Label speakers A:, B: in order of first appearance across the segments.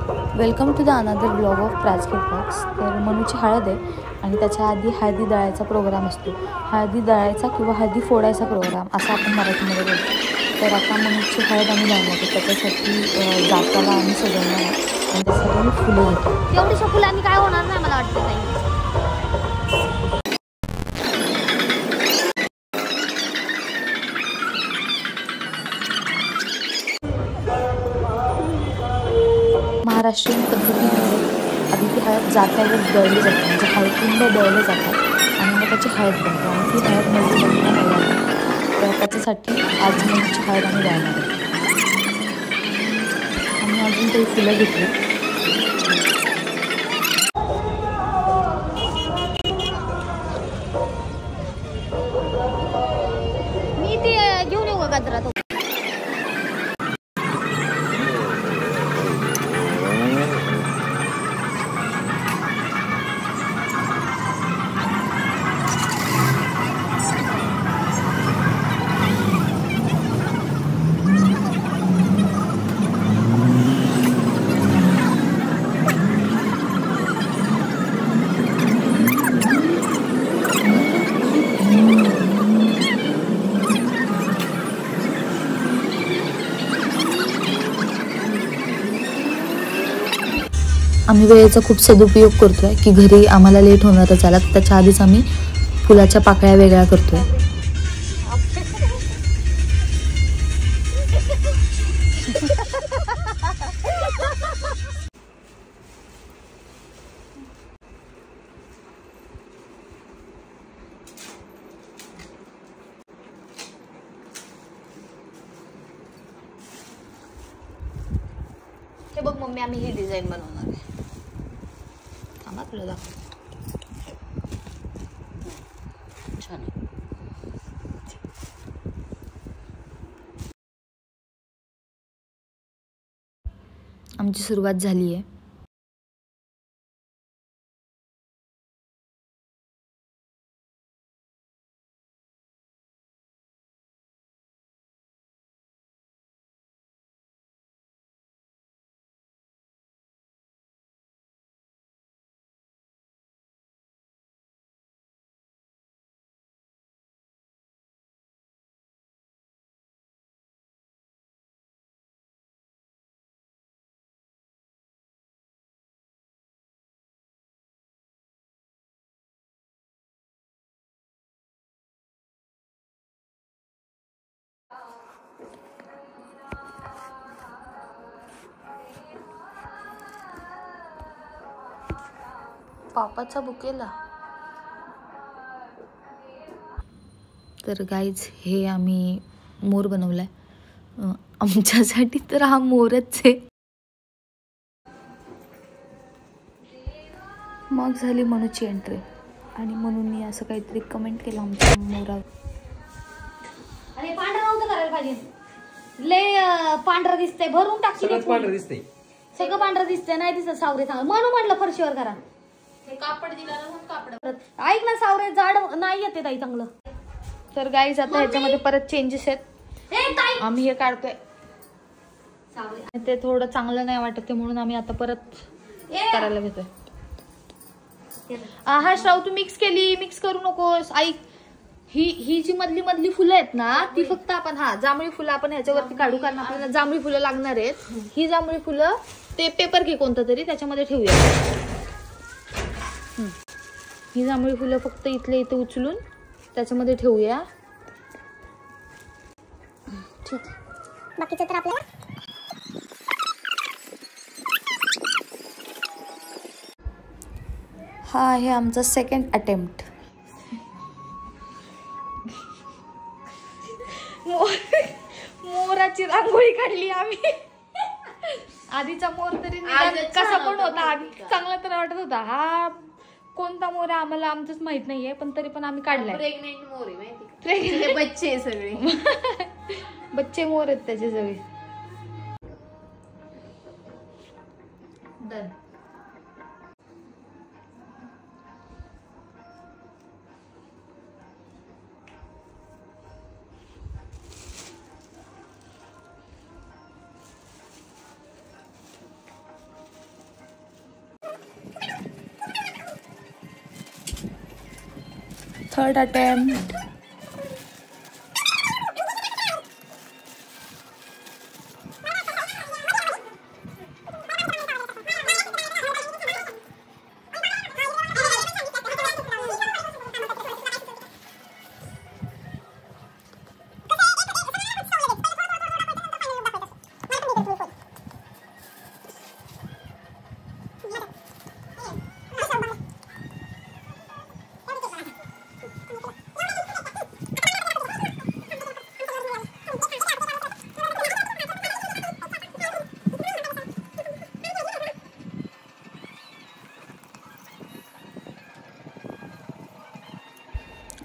A: Welcome to the another blog of प्राजके blogs. तर मनूची हळद आहे आणि त्याच्या आधी हळदी दळायचा प्रोग्राम असतो. हळदी दळायचा किंवा हळदी फोडायचा प्रोग्राम असं आपण मराठीमध्ये बोलतो. तर आता मनूची हळद आम्ही दळणार आहे. त्याच्यासाठी जात्याला आम्ही सजवणार आहे आणि त्यासाठी मी फुलं घेतो.
B: एवढीशा फुलांनी काय होणार नाही मला वाटतं ताई.
A: महाराष्ट्रीयन पद्धतीमध्ये आधी ती हळद जात्यावर दळली जाते, म्हणजे हळकुंड दळले जातात आणि मग त्याची हळद बनते आणि ती हळद म्हणजे बनवणार. तर त्याच्यासाठी आज मनूची हळद आम्ही दळणार आहे. आम्ही अजून काही फुलं घेतली.
B: मी ते घेऊन येऊ का गजरात?
A: आम्ही वेळेचा खूप सदुपयोग करतोय की घरी आम्हाला लेट होणारच झाला, त्याच्या आधीच आम्ही फुलाच्या पाकळ्या वेगळ्या करतोय.
B: हे बघ मम्मी, आम्ही ही डिझाईन बनवणार आहे. थांबा तुला दाखव. छान आहे.
A: आमची सुरुवात झाली आहे. पापाचा बुकेला. तर गाईज, हे आम्ही मोर बनवलाय. आमच्यासाठी तर हा मोरच आहे. मग झाली मनूची एंट्री आणि म्हणून असं काहीतरी कमेंट केलं आमच्या मोरावर.
B: अरे पांढरा नव्हतं करायला पाहिजे. लय पांढरा दिसतंय, भरून टाकते.
C: सगळं पांढरं दिसतंय,
B: सगळं पांढरं दिसतंय. नाही दिसत सावरे चांगलं म्हणून म्हटलं फरशीवर करा.
D: हे कापड दिलं ना, म्हणून कापड.
B: ऐक ना, सावरे जाड नाही येते ताई चांगलं.
A: तर गाईज, आता ह्याच्यामध्ये परत चेंजेस आहेत. आम्ही हे काढतोय, ते थोडं चांगलं नाही वाटत ते, म्हणून आम्ही आता परत करायला घेतोय. हा श्राव, तू मिक्स केली, मिक्स करू नकोस. ऐक, ही जी मधली मधली फुलं आहेत ना, ती फक्त आपण जांभळी फुलं आपण ह्याच्यावरती काढू, कारण आपल्याला जांभळी फुलं लागणार आहेत. ही जांभळी फुलं ते पेपर घे कोणतं तरी, त्याच्यामध्ये ठेवूया. ही जांभळी फुलं फक्त इथले इथे उचलून त्याच्यामध्ये ठेवूया. ठीक,
B: बाकीचं तर आपल्याला.
A: हा आहे आमचा सेकंड अटेम्प्ट.
B: मोराची रांगोळी काढली आम्ही. आधीचा मोर तरी कसा पण होता, आधी चांगला तर वाटत होता. हा कोणता मोर आहे आम्हाला आमचंच माहित नाहीये, पण तरी पण आम्ही काढलाय.
D: प्रेग्नेंट मोर आहे माहिती का? बच्चे सगळे
A: बच्चे मोर आहेत त्याचे सगळे.
D: डन.
A: Third attempt.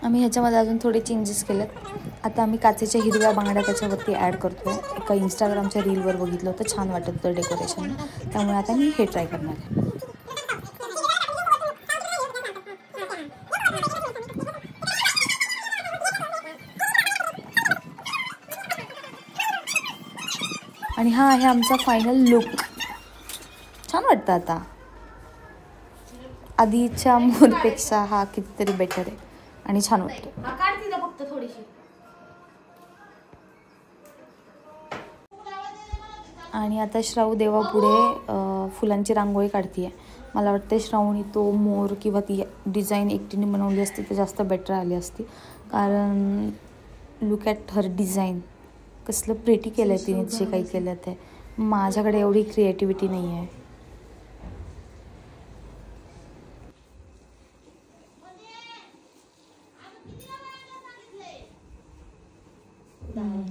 A: आम्ही ह्याच्यामध्ये अजून थोडे चेंजेस केलेत. आता आम्ही काचेच्या हिरव्या बांगड्या त्याच्यावरती ॲड करतो आहे. एका इंस्टाग्रामच्या रीलवर बघितलं होतं, छान वाटत होतं डेकोरेशन, त्यामुळे आता मी हे ट्राय करणार आहे. आणि हा आहे आमचा फायनल लुक. छान वाटतं आता. आधीच्या मोरपेक्षा हा कितीतरी बेटर आहे आणि छान वाटतो.
D: फक्त थोडीशी.
A: आणि आता श्रावू देवापुढे फुलांची रांगोळी काढते. मला वाटतं श्रावणी तो मोर किंवा ती डिझाईन एकटीने बनवली असती तर जास्त बेटर आली असती. कारण लुक ॲट हर डिझाईन, कसलं प्रेटी केलं आहे तिने जे काही केलं ते. माझ्याकडे एवढी क्रिएटिव्हिटी नाही आहे.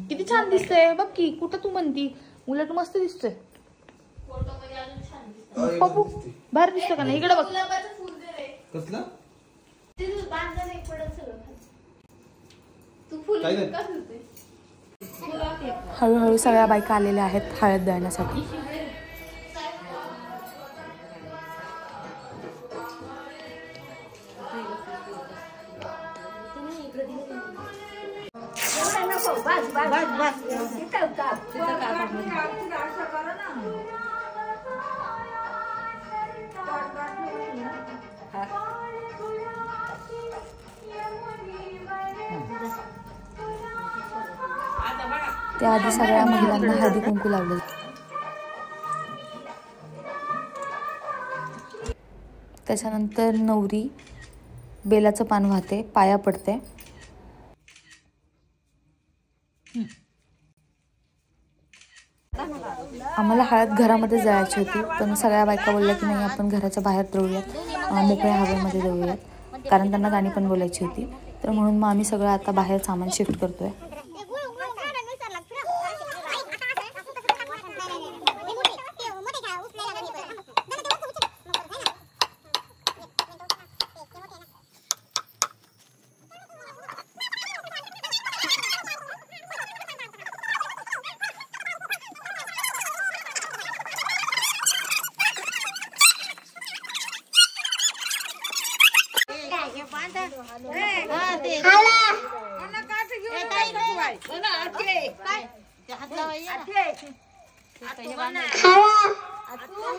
B: किती छान दिसतंय बघ की. कुठं तू म्हणती, उलट मस्त दिसतंय. पप्पू बाहेर दिसतं का नाही? इकडे बघ.
C: कसलं
A: हळूहळू सगळ्या बायका आलेल्या आहेत हळद दळण्यासाठी. त्याआधी सगळ्या महिलांना हळदी कुंकू लावले. त्याच्यानंतर नवरी बेलाचं पान वाहते, पाया पडते. आम्हाला हळद घरामध्ये जळायची होती, पण सगळ्या बायका बोलल्या की नाही आपण घराच्या बाहेर दळूयात, मोकळ्या हवेमध्ये दळूयात, कारण त्यांना गाणी पण बोलायची होती. तर म्हणून मग आम्ही सगळं आता बाहेर सामान शिफ्ट करतोय.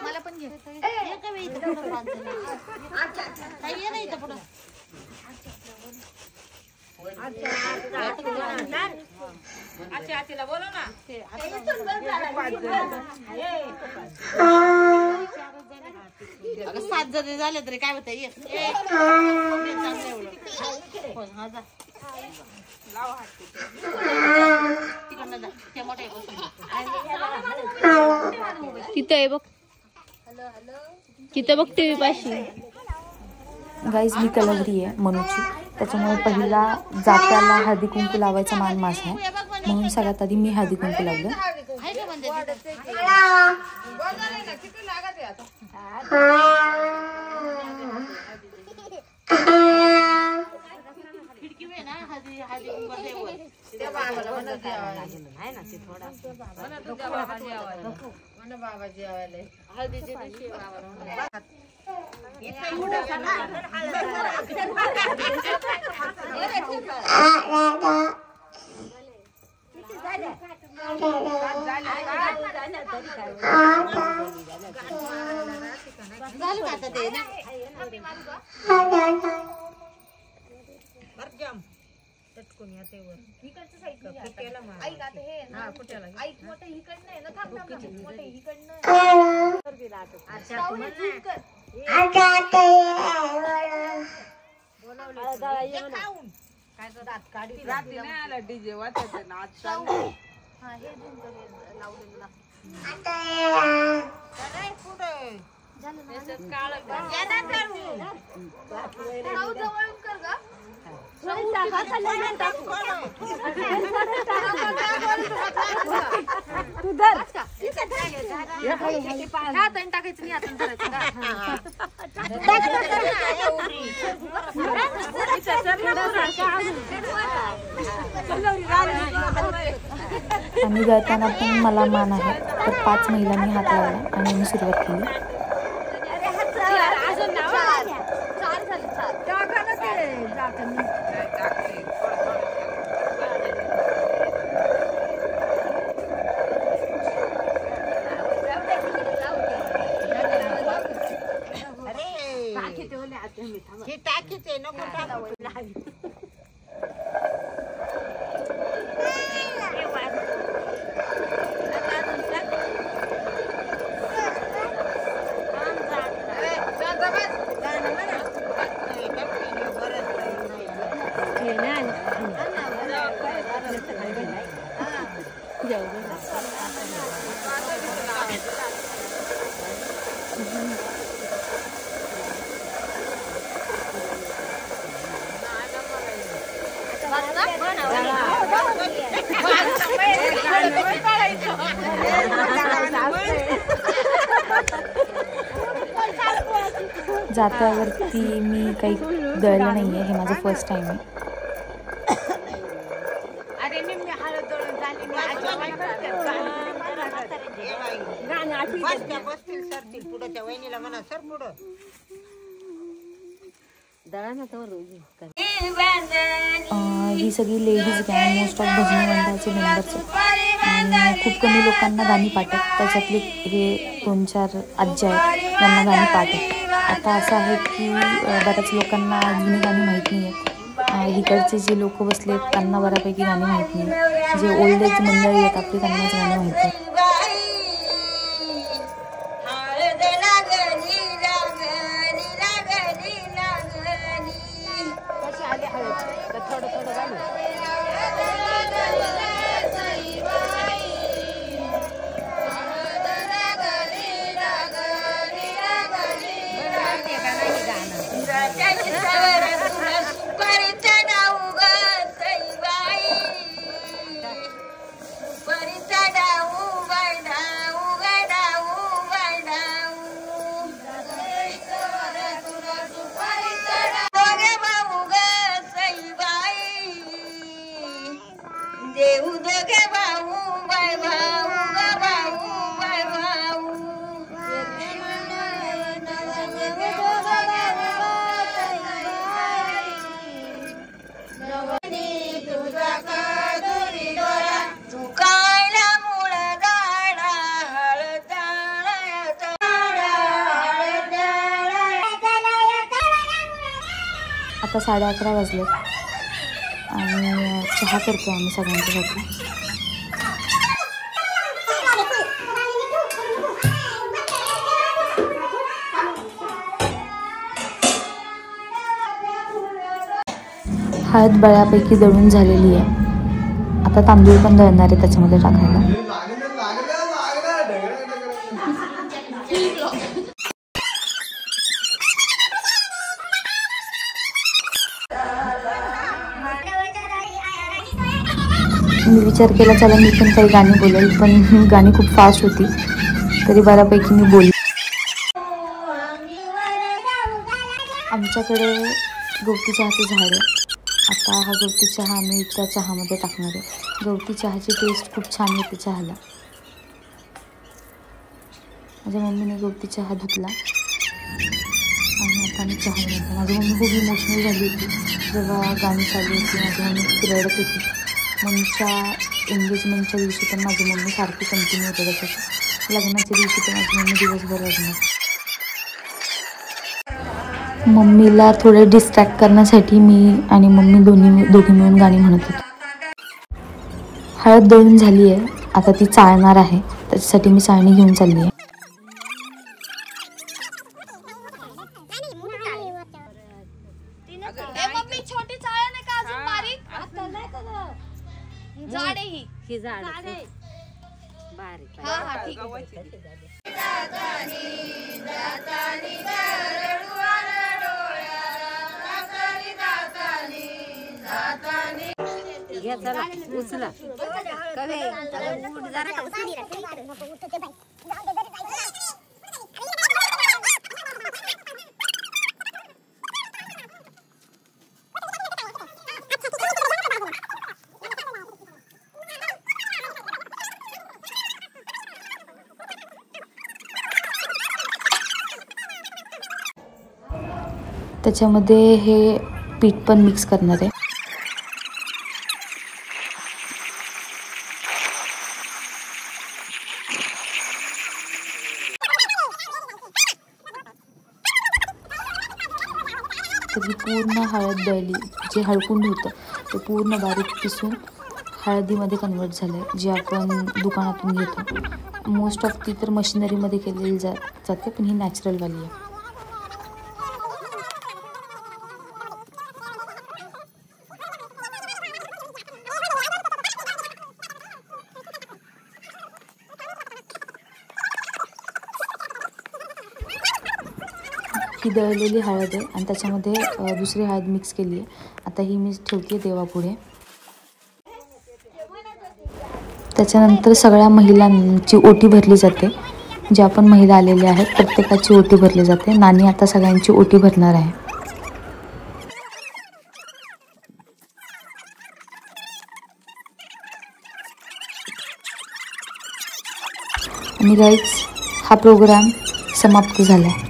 B: मला पण घे.
D: अगं 7 जरी झाले तरी काय होतं.
B: तिथं आहे बघ, तिथं बघ टीव्ही पाशी.
A: गाईज मी कलवरी आहे मनूची, त्याच्यामुळे पहिला जात्याला हळदी कुंकू लावायचा मान माझा आहे, म्हणून सगळ्यात आधी मी हळदी कुंकू लावलं.
B: ऐक आता हे ना, ऐक मोठं इकडनं आहे ना, थांब थांब थांब. मोठं इकडनं आहे. सावली झूम कर. हा, हे झूम कर, हे लावलेलं लाव. झालं ना? साऊ जवळून कर ग. हाताने टाकायचं नाही, हाताने धरायचं का?
A: आम्ही गळताना पण मला मान आहे, तर 5 महिलांनी हात लावला आणि आम्ही सुरुवात केली.
B: चार झाले, चार.
D: हे टाकीचे नको टाकू.
A: जात्यावरती मी काही दळलं नाही आहे, हे माझं फर्स्ट टाईम आहे.
D: पुढच्या वहिनीला म्हणा सर पुढं
A: ही सगळी लेडीज गँग मोस्ट ऑफ भजनी मंडळाचे मेंबर्स आहेत आणि खूप कमी लोकांना गाणी पाठ आहेत. त्याच्यातले हे 2-4 आज्या आहेत ज्यांना गाणी पाठ आहेत. आता असं आहे की बऱ्याच लोकांना जुनी गाणी माहीत नाही आहेत. इकडचे जे लोक बसले आहेत त्यांना बऱ्यापैकी गाणी माहीत नाही. जे ओल्ड एज मंडळी आहेत आपली त्यांनाच गाणी माहीत आहेत. आता 11:30 वाजले आणि चहा करतो आम्ही सगळ्यांच्यासाठी. हळद बऱ्यापैकी दळून झालेली आहे. आता तांदूळ पण दळणार आहे त्याच्यामध्ये टाकायला. मी विचार केला चला मी पण काही गाणी बोलेल, पण गाणी खूप फास्ट होती तरी बऱ्यापैकी मी बोलली. आमच्याकडे गवती चहाचे झाड आहे. आता हा गवती चहा आम्ही त्या चहामध्ये टाकणार आहे. गवती चहाची टेस्ट खूप छान येते चहाला. माझ्या मम्मीने गवती चहा धुतला आणि आता मी चहा बनवतो. माझी मम्मी खूप इमोशनल झाली होती जेव्हा गाणी चालू होती. माझी मम्मी खूप रडत होती. मम्मीच्या एंगेजमेंटच्या दिवशी पण माझी मम्मी सारखी कंटिन्यू होते तसंच. लग्नाच्या दिवशी पण माझी मम्मी दिवसभर रडणार. मम्मीला थोडे डिस्ट्रॅक्ट करण्यासाठी मी आणि मम्मी दोघी मिळून गाणी म्हणत होतो. हळद दळून झाली आहे, आता ती चाळणार आहे. त्याच्यासाठी मी चाळणी घेऊन चालली आहे.
B: छोटी चाळ नाही का अजून बारीक जाड आहे ही
E: जाड बारीक.
B: हा हा ठीक
E: घ्या चला उचला.
A: त्याच्यामध्ये हे पीठ पण मिक्स करणार आहे. तर पूर्ण हळद दळली, जे हळकुंड होतं ते पूर्ण बारीक पिसून हळदीमध्ये कन्वर्ट झालं आहे, जे आपण दुकानातून घेतो. मोस्ट ऑफ ती तर मशिनरीमध्ये केलेली जाते, पण ही नॅचरलवाली आहे. ही दळलेली हळद आहे आणि त्याच्यामध्ये दुसरी हळद मिक्स केली आहे. आता ही मी ठेवते देवापुढे. त्याच्यानंतर सगळ्या महिलांची ओटी भरली जाते. ज्या पण महिला आलेल्या आहेत प्रत्येकाची ओटी भरली जाते. नानी आता सगळ्यांची ओटी भरणार आहे. आणि गाईज, हा प्रोग्राम समाप्त झाला.